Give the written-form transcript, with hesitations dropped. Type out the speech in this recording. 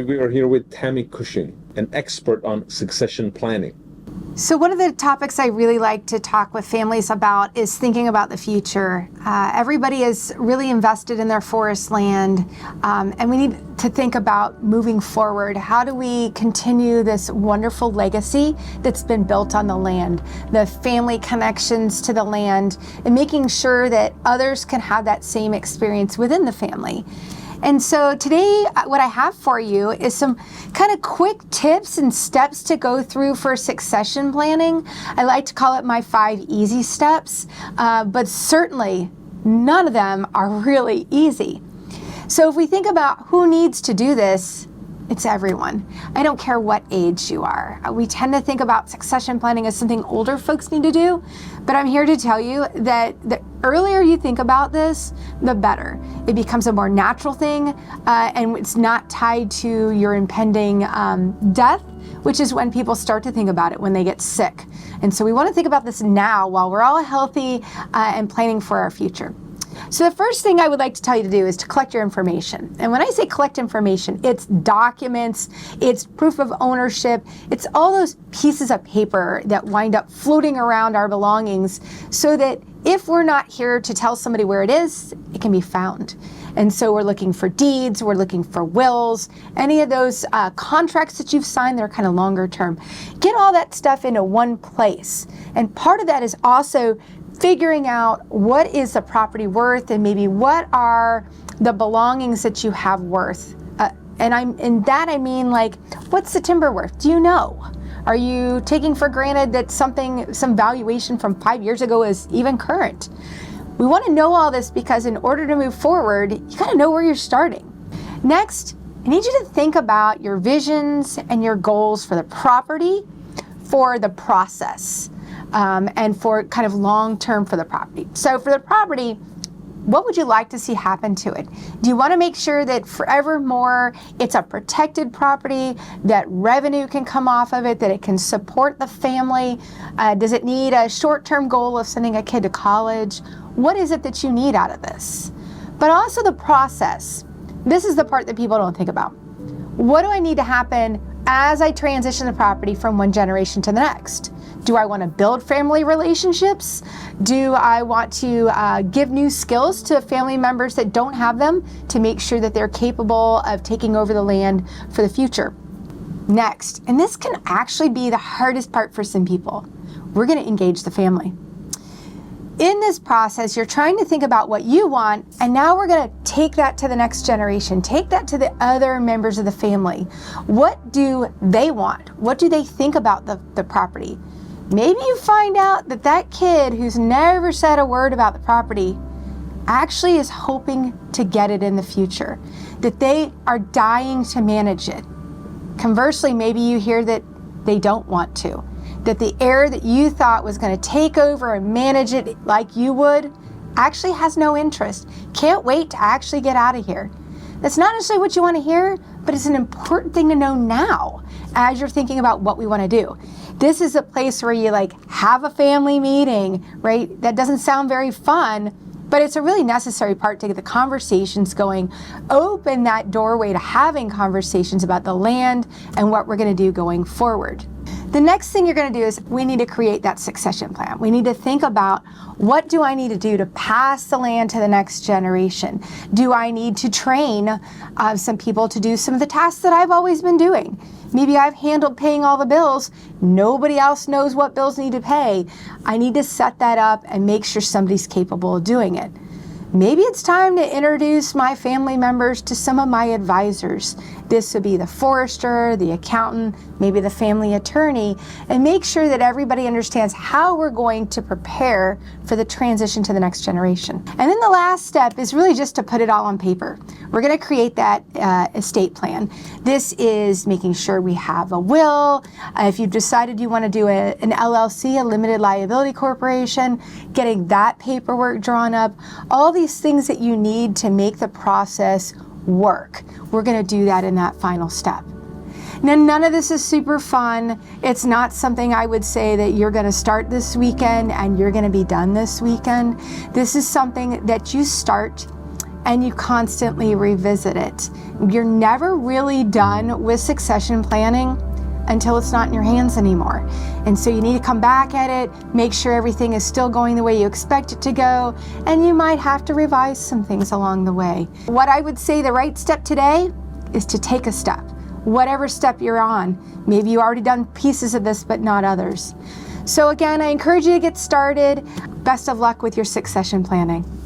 We are here with Tammy Cushing, an expert on succession planning. So one of the topics I really like to talk with families about is thinking about the future. Everybody is really invested in their forest land, and we need to think about moving forward. How do we continue this wonderful legacy that's been built on the land, the family connections to the land, and making sure that others can have that same experience within the family. And so today, what I have for you is some kind of quick tips and steps to go through for succession planning. I like to call it my 5 easy steps, but certainly none of them are really easy. So if we think about who needs to do this, it's everyone. I don't care what age you are. We tend to think about succession planning as something older folks need to do, but I'm here to tell you that the earlier you think about this, the better. It becomes a more natural thing, and it's not tied to your impending death, which is when people start to think about it when they get sick. And so we want to think about this now while we're all healthy and planning for our future. So the first thing I would like to tell you to do is to collect your information. And when I say collect information, it's documents, it's proof of ownership, it's all those pieces of paper that wind up floating around our belongings so that if we're not here to tell somebody where it is, it can be found. And so we're looking for deeds, we're looking for wills, any of those contracts that you've signed that are kind of longer term. Get all that stuff into one place. And part of that is also figuring out what is the property worth and maybe what are the belongings that you have worth. And I mean like, what's the timber worth? Do you know? Are you taking for granted that some valuation from 5 years ago is even current? We want to know all this because in order to move forward, you got to know where you're starting. Next, I need you to think about your visions and your goals for the property, for the process. And for kind of long-term for the property. So for the property, what would you like to see happen to it? Do you want to make sure that forevermore it's a protected property, that revenue can come off of it, that it can support the family? Does it need a short-term goal of sending a kid to college? What is it that you need out of this? But also the process. This is the part that people don't think about. What do I need to happen as I transition the property from one generation to the next? Do I want to build family relationships? Do I want to give new skills to family members that don't have them to make sure that they're capable of taking over the land for the future? Next, and this can actually be the hardest part for some people, we're going to engage the family. In this process, you're trying to think about what you want, and now we're going to take that to the next generation, take that to the other members of the family. What do they want? What do they think about the property? Maybe you find out that that kid who's never said a word about the property actually is hoping to get it in the future, that they are dying to manage it. Conversely, maybe you hear that they don't want to, that the heir that you thought was going to take over and manage it like you would actually has no interest, can't wait to actually get out of here. That's not necessarily what you want to hear, but it's an important thing to know now as you're thinking about what we want to do. This is a place where you have a family meeting, right? That doesn't sound very fun, but it's a really necessary part to get the conversations going. Open that doorway to having conversations about the land and what we're going to do going forward. The next thing you're going to do is we need to create that succession plan. We need to think about, what do I need to do to pass the land to the next generation? Do I need to train some people to do some of the tasks that I've always been doing? Maybe I've handled paying all the bills. Nobody else knows what bills need to pay. I need to set that up and make sure somebody's capable of doing it. Maybe it's time to introduce my family members to some of my advisors. This would be the forester, the accountant, maybe the family attorney, and make sure that everybody understands how we're going to prepare for the transition to the next generation. And then the last step is really just to put it all on paper. We're going to create that estate plan. This is making sure we have a will. If you've decided you want to do an LLC, a limited liability corporation, getting that paperwork drawn up, all these things that you need to make the process work. We're going to do that in that final step. Now, none of this is super fun. It's not something I would say that you're going to start this weekend and you're going to be done this weekend. This is something that you start and you constantly revisit it. You're never really done with succession planning until it's not in your hands anymore. And so you need to come back at it, make sure everything is still going the way you expect it to go, and you might have to revise some things along the way. What I would say the right step today is to take a step, whatever step you're on. Maybe you've already done pieces of this, but not others. So again, I encourage you to get started. Best of luck with your succession planning.